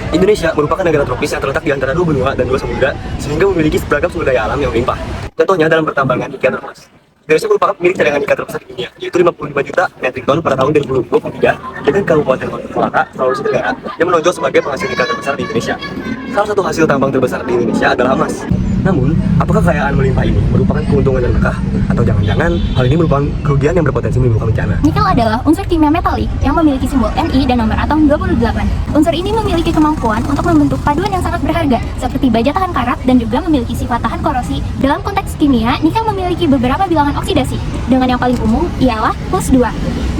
Indonesia merupakan negara tropis yang terletak di antara dua benua dan dua samudera, sehingga memiliki beragam sumber daya alam yang melimpah. Contohnya dalam pertambangan ikan termas. Indonesia merupakan pemilik cadangan ikan terbesar di dunia, yaitu 55 juta metrik ton pada tahun 2023, dengan Kabupaten Kolaka, Sulawesi Tenggara, yang menonjol sebagai penghasil ikan terbesar di Indonesia. Salah satu hasil tambang terbesar di Indonesia adalah emas. Namun, apakah kekayaan melimpah ini merupakan keuntungan yang berkah? Atau jangan-jangan hal ini merupakan kerugian yang berpotensi menimbulkan bencana? Nikel adalah unsur kimia metalik yang memiliki simbol Ni dan nomor atom 28. Unsur ini memiliki kemampuan untuk membentuk paduan yang sangat berharga, seperti baja tahan karat dan juga memiliki sifat tahan korosi. Dalam konteks kimia, nikel memiliki beberapa bilangan oksidasi, dengan yang paling umum ialah +2.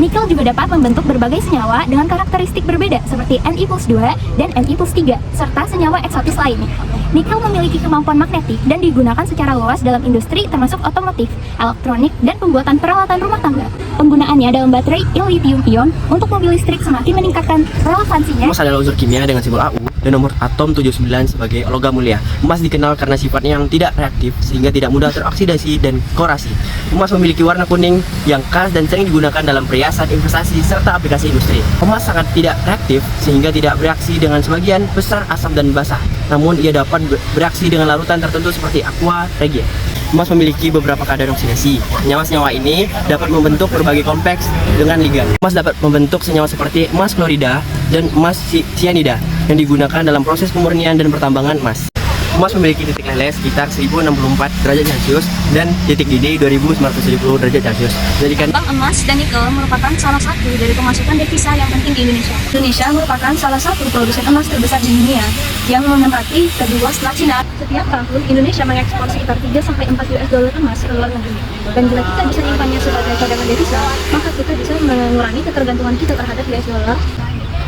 Nikel juga dapat membentuk berbagai senyawa dengan karakteristik berbeda, seperti Ni+2 dan Ni+3, serta senyawa eksotis lainnya. Nikel memiliki kemampuan magnetik dan digunakan secara luas dalam industri termasuk otomotif, elektronik, dan pembuatan peralatan rumah tangga. Penggunaannya dalam baterai lithium-ion untuk mobil listrik semakin meningkatkan relevansinya. Emas adalah unsur kimia dengan simbol Au dan nomor atom 79 sebagai logam mulia. Emas dikenal karena sifatnya yang tidak reaktif sehingga tidak mudah teroksidasi dan korasi. Emas memiliki warna kuning yang khas dan sering digunakan dalam perhiasan, investasi, serta aplikasi industri. Emas sangat tidak reaktif sehingga tidak bereaksi dengan sebagian besar asam dan basa. Namun ia dapat bereaksi dengan larutan tertentu seperti aqua regia. Emas memiliki beberapa kadar oksidasi. Senyawa-senyawa ini dapat membentuk berbagai kompleks dengan ligan. Emas dapat membentuk senyawa seperti emas klorida dan emas sianida yang digunakan dalam proses pemurnian dan pertambangan emas. Emas memiliki titik leleh sekitar 1064 derajat Celcius dan titik didih 2970 derajat Celcius. Jadikan Tambang emas dan nikel merupakan salah satu dari pemasukan devisa yang penting di Indonesia. Indonesia merupakan salah satu produsen emas terbesar di dunia yang menempati kedua setelah Cina. Setiap tahun Indonesia mengekspor sekitar 3-4 US dollar emas ke luar negeri. Dan bila kita bisa menyimpannya sebagai cadangan devisa, maka kita bisa mengurangi ketergantungan kita terhadap US dollar.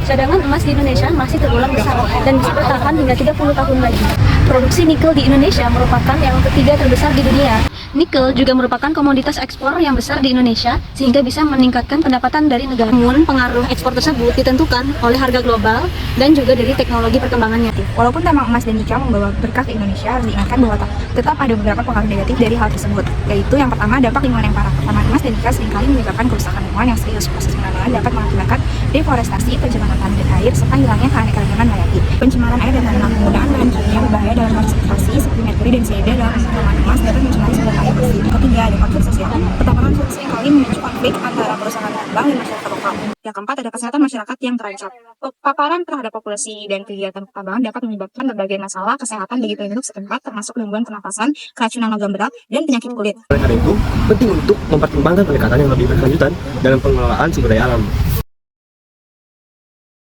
Cadangan emas di Indonesia masih tergolong besar dan bisa bertahan hingga 30 tahun lagi. Produksi nikel di Indonesia merupakan yang ketiga terbesar di dunia. Nikel juga merupakan komoditas ekspor yang besar di Indonesia sehingga bisa meningkatkan pendapatan dari negara. Namun pengaruh ekspor tersebut ditentukan oleh harga global dan juga dari teknologi perkembangannya. Walaupun tambang emas dan nikel membawa berkah ke Indonesia, harus diingatkan bahwa tetap ada beberapa pengaruh negatif dari hal tersebut, yaitu yang pertama dampak lingkungan yang parah. Tambang emas dan nikel seringkali menyebabkan kerusakan lingkungan yang serius. Proses penambangan dapat mengakibatkan deforestasi, pencemaran tanah dan air, serta hilangnya keanekaragaman hayati. Pencemaran air dan tanah, penggunaan bahan kimia berbahaya dalam konsentrasi seperti merkuri dan sianida dalam tambang emas dapat mencemari sumber air bersih. Ketiga, ada konflik sosial. Pertambangan seringkali memicu konflik antara perusahaan tambang dan masyarakat lokal. Yang keempat, ada kesehatan masyarakat yang terancam. Paparan terhadap populasi dan kegiatan pertambangan dapat menyebabkan berbagai masalah kesehatan bagi penduduk setempat, termasuk gangguan pernafasan, keracunan logam berat, dan penyakit kulit. Oleh karena itu, penting untuk mempertimbangkan pendekatan yang lebih berkelanjutan dalam pengelolaan sumber daya alam.